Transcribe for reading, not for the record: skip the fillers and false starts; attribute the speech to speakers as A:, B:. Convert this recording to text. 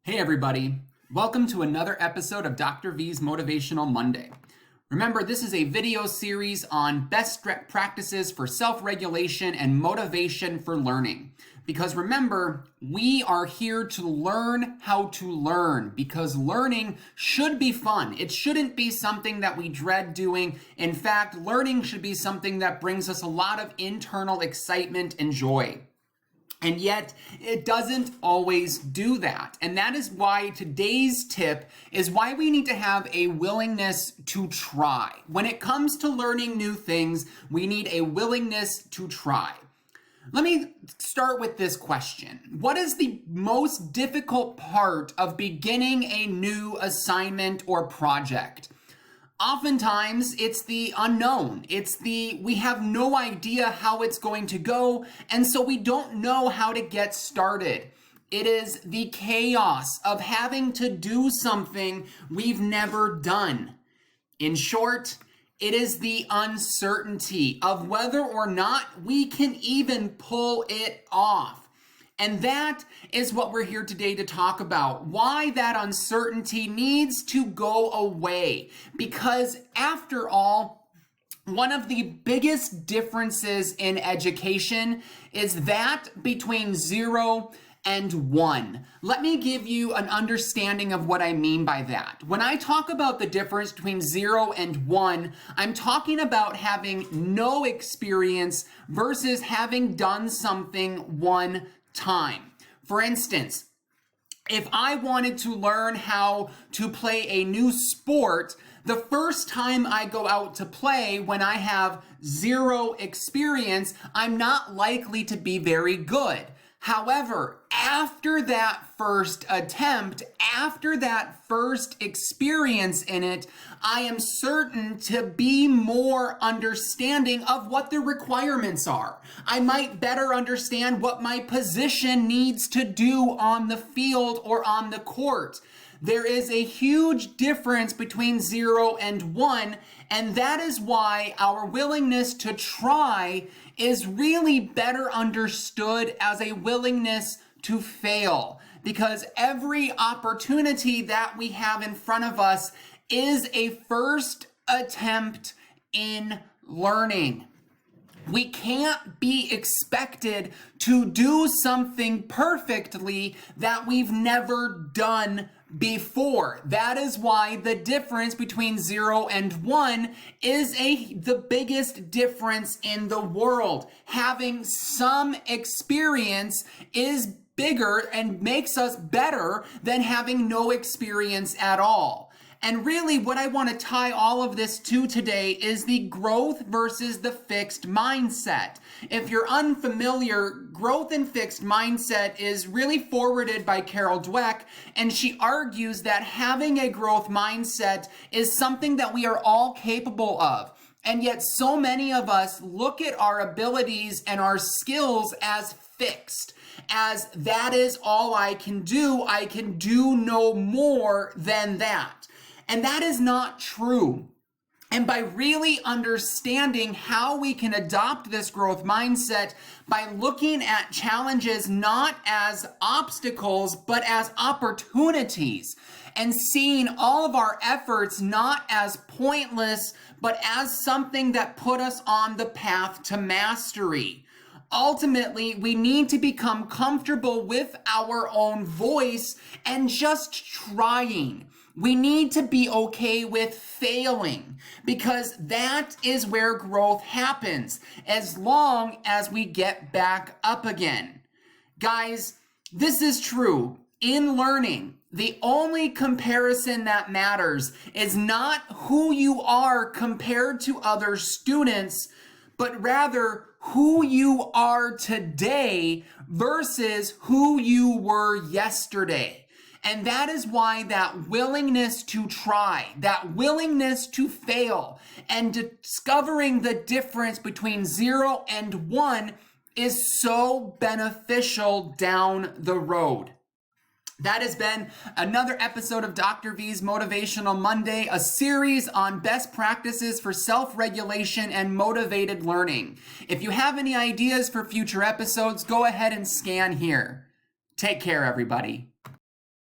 A: Hey everybody, welcome to another episode of Dr. V's Motivational Monday. Remember, this is a video series on best practices for self-regulation and motivation for learning. Because remember, we are here to learn how to learn, because learning should be fun. It shouldn't be something that we dread doing. In fact, learning should be something that brings us a lot of internal excitement and joy. And yet, it doesn't always do that. And that is why today's tip is why we need to have a willingness to try. When it comes to learning new things, we need a willingness to try. Let me start with this question. What is the most difficult part of beginning a new assignment or project? Oftentimes, it's the unknown. We have no idea how it's going to go, and so we don't know how to get started. It is the chaos of having to do something we've never done. In short, it is the uncertainty of whether or not we can even pull it off. And that is what we're here today to talk about. Why that uncertainty needs to go away. Because after all, one of the biggest differences in education is that between 0 and 1. Let me give you an understanding of what I mean by that. When I talk about the difference between 0 and 1, I'm talking about having no experience versus having done something one time. For instance, if I wanted to learn how to play a new sport, the first time I go out to play when I have 0 experience, I'm not likely to be very good. However, after that first attempt, after that first experience in it, I am certain to be more understanding of what the requirements are. I might better understand what my position needs to do on the field or on the court. There is a huge difference between 0 and 1, and that is why our willingness to try is really better understood as a willingness to fail. Because every opportunity that we have in front of us is a first attempt in learning. We can't be expected to do something perfectly that we've never done before. That is why the difference between 0 and 1 is the biggest difference in the world. Having some experience is bigger and makes us better than having no experience at all. And really what I want to tie all of this to today is the growth versus the fixed mindset. If you're unfamiliar, growth and fixed mindset is really forwarded by Carol Dweck, and she argues that having a growth mindset is something that we are all capable of. And yet so many of us look at our abilities and our skills as fixed, as that is all I can do no more than that. And that is not true. And by really understanding how we can adopt this growth mindset by looking at challenges not as obstacles, but as opportunities, and seeing all of our efforts not as pointless, but as something that put us on the path to mastery. Ultimately, we need to become comfortable with our own voice and just trying. We need to be okay with failing, because that is where growth happens, as long as we get back up again. Guys, this is true. In learning, the only comparison that matters is not who you are compared to other students, but rather who you are today versus who you were yesterday. And that is why that willingness to try, that willingness to fail, and discovering the difference between 0 and 1 is so beneficial down the road. That has been another episode of Dr. V's Motivational Monday, a series on best practices for self-regulation and motivated learning. If you have any ideas for future episodes, go ahead and scan here. Take care, everybody.